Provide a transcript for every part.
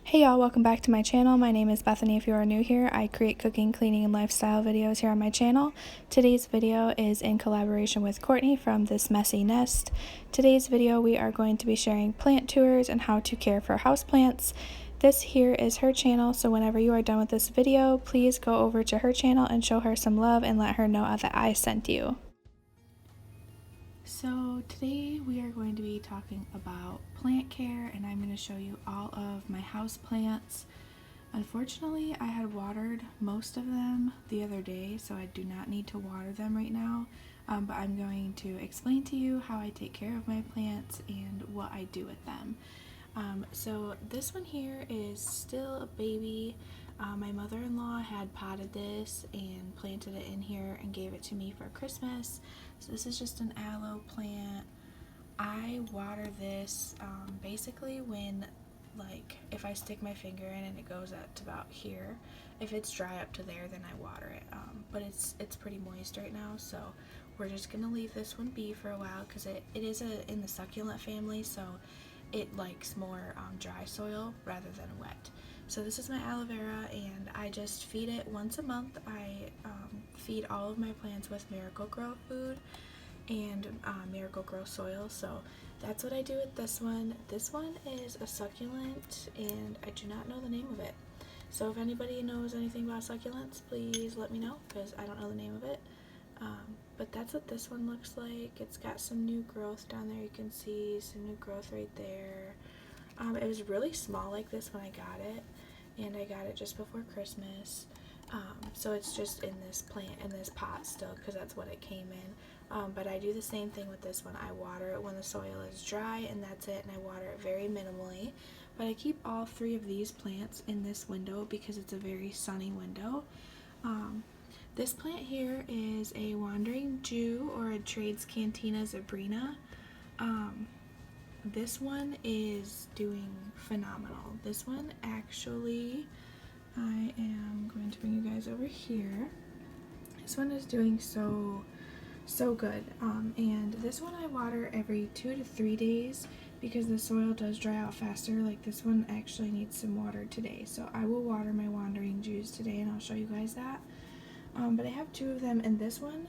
Hey y'all, welcome back to my channel. My name is Bethany. If you are new here, I create cooking, cleaning, and lifestyle videos here on my channel. Today's video is in collaboration with Courtney from Thismessynest. Today's video we are going to be sharing plant tours and how to care for houseplants. This here is her channel, so whenever you are done with this video, please go over to her channel and show her some love and let her know that I sent you. So today we are going to be talking about plant care, and I'm going to show you all of my house plants. Unfortunately, I had watered most of them the other day, so I do not need to water them right now, but I'm going to explain to you how I take care of my plants and what I do with them. So this one here is still a baby. My mother-in-law had potted this and planted it in here and gave it to me for Christmas. So this is just an aloe plant. I water this basically when, like, if I stick my finger in and it goes up to about here. If it's dry up to there, then I water it. But it's pretty moist right now, so we're just gonna leave this one be for a while because it is in the succulent family, so it likes more dry soil rather than wet. So this is my aloe vera, and I just feed it once a month. I feed all of my plants with Miracle-Gro food and Miracle-Gro soil, so that's what I do with this one. This one is a succulent, and I do not know the name of it. So if anybody knows anything about succulents, please let me know, because I don't know the name of it. But that's what this one looks like. It's got some new growth down there. You can see some new growth right there. It was really small like this when I got it, and I got it just before Christmas. So it's just in this plant, in this pot still, because that's what it came in. But I do the same thing with this one. I water it when the soil is dry, and that's it, and I water it very minimally. But I keep all three of these plants in this window because it's a very sunny window. This plant here is a Wandering Jew, or a Trades Cantina Zebrina. This one is doing phenomenal. This one actually, I am going to bring you guys over here. This one is doing so good. And this one I water every 2 to 3 days because the soil does dry out faster. Like this one actually needs some water today. So I will water my Wandering Jews today, and I'll show you guys that. But I have two of them, and this one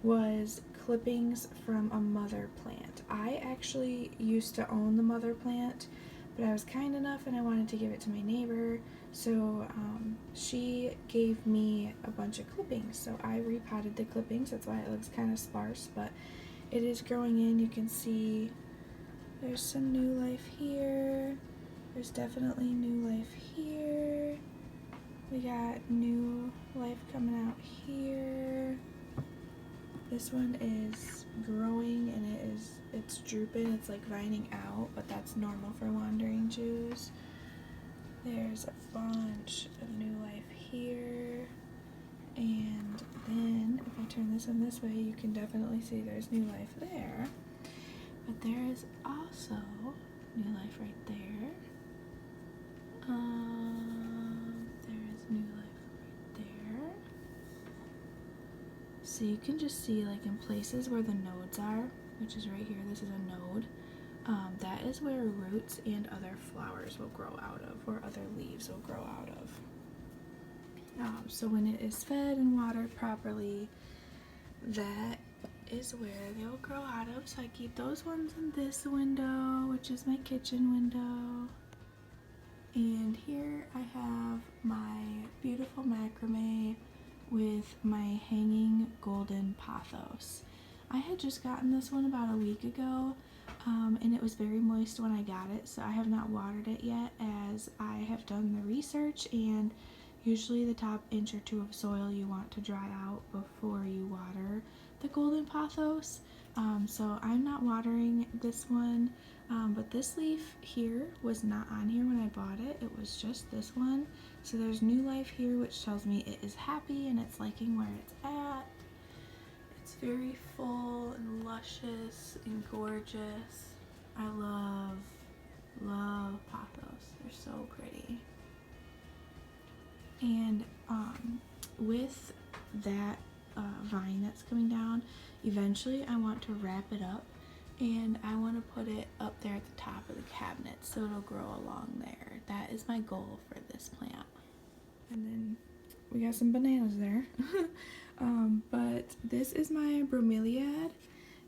was clippings from a mother plant. I actually used to own the mother plant, but I was kind enough and I wanted to give it to my neighbor, so she gave me a bunch of clippings. So I repotted the clippings. That's why it looks kind of sparse, but it is growing in. You can see there's some new life here. There's definitely new life here. We got new life coming out here. This one is growing, and it's drooping. It's like vining out, but that's normal for Wandering Jews. There's a bunch of new life here. And then if I turn this one this way, you can definitely see there's new life there. But there is also new life right there. New life right there. So you can just see, like, in places where the nodes are, which is right here, this is a node, that is where roots and other flowers will grow out of, or other leaves will grow out of. So when it is fed and watered properly, that is where they'll grow out of. So I keep those ones in this window, which is my kitchen window. And here I have my beautiful macrame with my hanging golden pothos. I had just gotten this one about a week ago, and it was very moist when I got it, so I have not watered it yet, as I have done the research, and usually the top inch or two of soil you want to dry out before you water the golden pothos. So I'm not watering this one. But this leaf here was not on here when I bought it. It was just this one. So there's new life here, which tells me it is happy and it's liking where it's at. It's very full and luscious and gorgeous. I love pothos. They're so pretty. And with that vine that's coming down, eventually I want to wrap it up and I want to put it up there at the top of the cabinet so it'll grow along there. That is my goal for this plant. And then we got some bananas there. But this is my Bromeliad.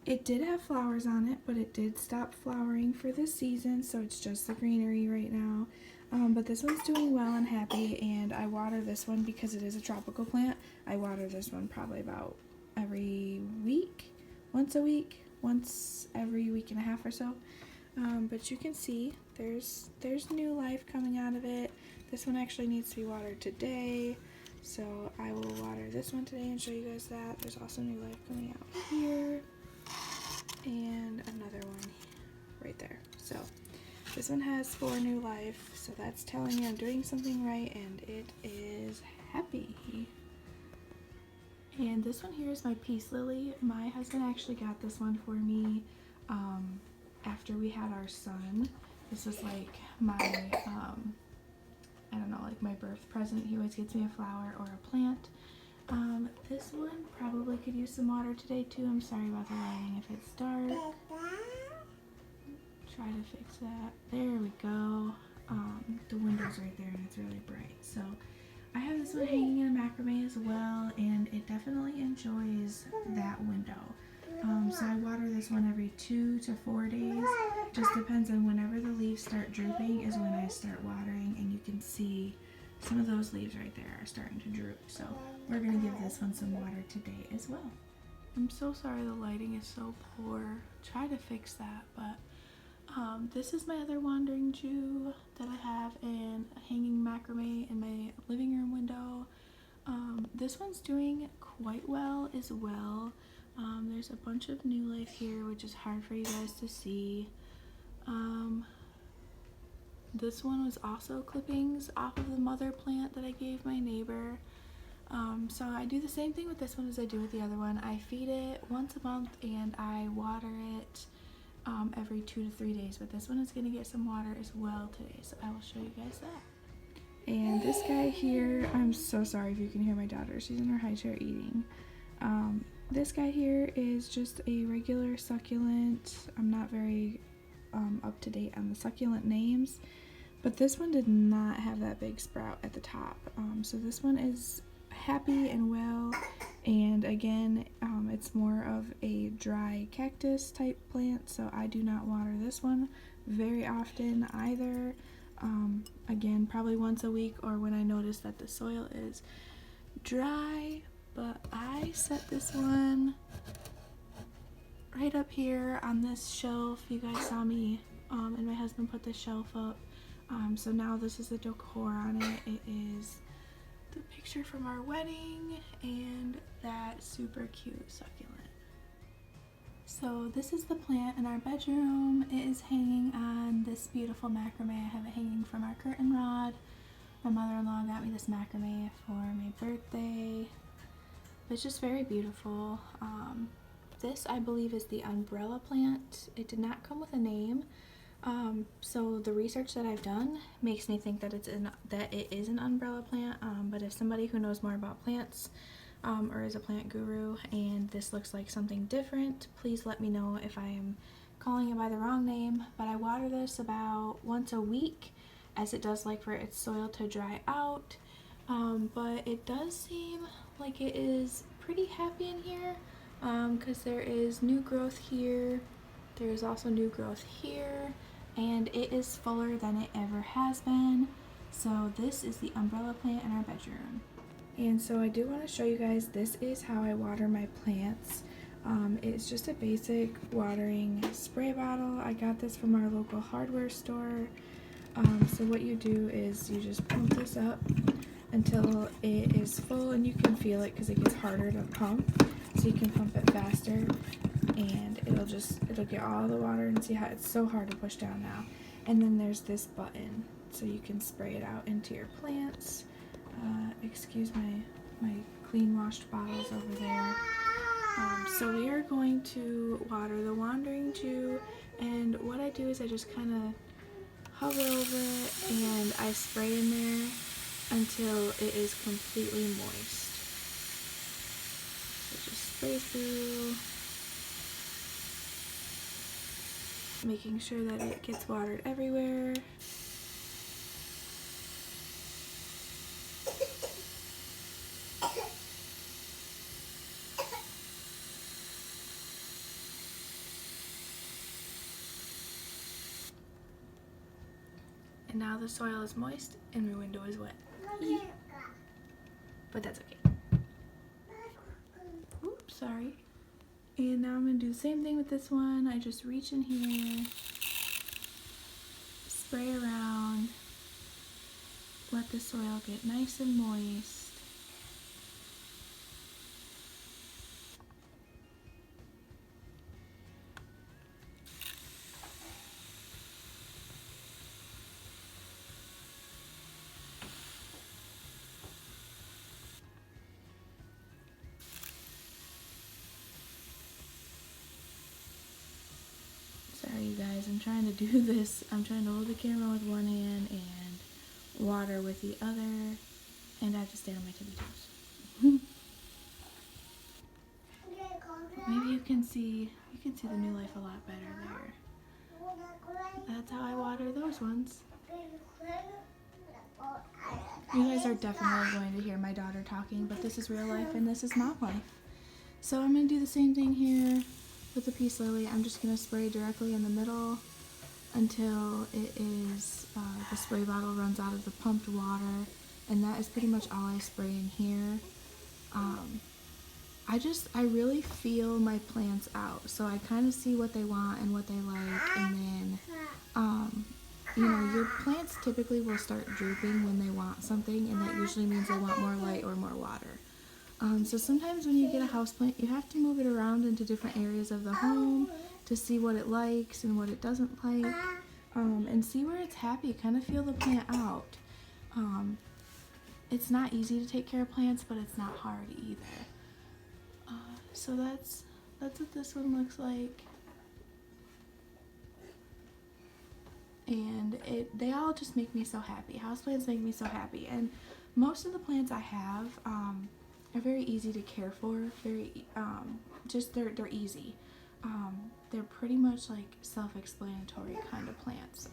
It did have flowers on it, but it did stop flowering for this season, so it's just the greenery right now. But this one's doing well and happy, and I water this one because it is a tropical plant. I water this one probably about every week, once every week and a half or so. But you can see there's new life coming out of it. This one actually needs to be watered today, so I will water this one today and show you guys that. There's also new life coming out here, and another one right there. So this one has 4 new life, so that's telling me I'm doing something right, and it is happy. And this one here is my peace lily. My husband actually got this one for me after we had our son. This was like my, I don't know, like my birth present. He always gets me a flower or a plant. This one probably could use some water today too. I'm sorry about the lighting if it's dark. Try to fix that. There we go. The window's right there and it's really bright. So I have this one hanging in a macrame as well, and it definitely enjoys that window. So I water this one every 2 to 4 days. Just depends on whenever the leaves start drooping is when I start watering, and you can see some of those leaves right there are starting to droop. So we're going to give this one some water today as well. I'm so sorry the lighting is so poor. Try to fix that, but this is my other wandering Jew that I have in a hanging macrame in my living room window. This one's doing quite well as well. There's a bunch of new life here, which is hard for you guys to see. This one was also clippings off of the mother plant that I gave my neighbor. So I do the same thing with this one as I do with the other one. I feed it once a month and I water it every 2 to 3 days, but this one is going to get some water as well today, so I will show you guys that. And this guy here, I'm so sorry if you can hear my daughter, she's in her high chair eating. This guy here is just a regular succulent. I'm not very up to date on the succulent names, but this one did not have that big sprout at the top. So this one is happy and well, and again, it's more of a dry cactus type plant, so I do not water this one very often either. Again, probably once a week or when I notice that the soil is dry. But I set this one right up here on this shelf. You guys saw me and my husband put this shelf up. So now this is the decor on it. It is the picture from our wedding and that super cute succulent. So this is the plant in our bedroom. It is hanging on this beautiful macrame. I have it hanging from our curtain rod. My mother-in-law got me this macrame for my birthday. It's just very beautiful. This I believe is the umbrella plant. It did not come with a name. So the research that I've done makes me think that it is an umbrella plant. But if somebody who knows more about plants or is a plant guru and this looks like something different, please let me know if I am calling it by the wrong name. But I water this about once a week, as it does like for its soil to dry out. But it does seem like it is pretty happy in here, because there is new growth here, there is also new growth here, and it is fuller than it ever has been. So this is the umbrella plant in our bedroom. And so I do want to show you guys, this is how I water my plants. It's just a basic watering spray bottle. I got this from our local hardware store. So what you do is you just pump this up until it is full, and you can feel it because it gets harder to pump, so you can pump it faster and it'll get all the water, and see how it's so hard to push down now. And then there's this button so you can spray it out into your plants. Excuse my clean washed bottles over there. So we are going to water the Wandering Jew, and what I do is I just kind of hover over it and I spray in there until it is completely moist. So just spray through. making sure that it gets watered everywhere. And now the soil is moist and my window is wet. But that's okay. Oops, sorry. And now I'm going to do the same thing with this one. I just reach in here, spray around, let the soil get nice and moist. Sorry you guys, I'm trying to do this. I'm trying to hold the camera with one hand and water with the other, and I have to stay on my tippy toes. Maybe you can see the new life a lot better there. That's how I water those ones. You guys are definitely going to hear my daughter talking, but this is real life and this is not life. So I'm going to do the same thing here with the peace lily. I'm just going to spray directly in the middle until it is, the spray bottle runs out of the pumped water, and that is pretty much all I spray in here. I really feel my plants out, so I kind of see what they want and what they like, and then, you know, your plants typically will start drooping when they want something, and that usually means they want more light or more water. So sometimes when you get a houseplant, you have to move it around into different areas of the home to see what it likes and what it doesn't like, and see where it's happy. Kind of feel the plant out. It's not easy to take care of plants, but it's not hard either. So that's what this one looks like. And they all just make me so happy. Houseplants make me so happy, and most of the plants I have are very easy to care for. Very they're easy. They're pretty much like self-explanatory kind of plants.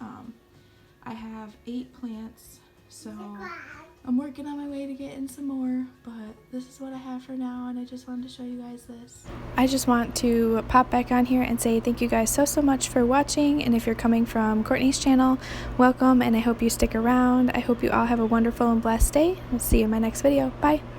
I have 8 plants, so I'm working on my way to getting some more, but this is what I have for now, and I just wanted to show you guys this. I just want to pop back on here and say thank you guys so much for watching, and if you're coming from Courtney's channel, welcome, and I hope you stick around. I hope you all have a wonderful and blessed day. I'll see you in my next video. Bye!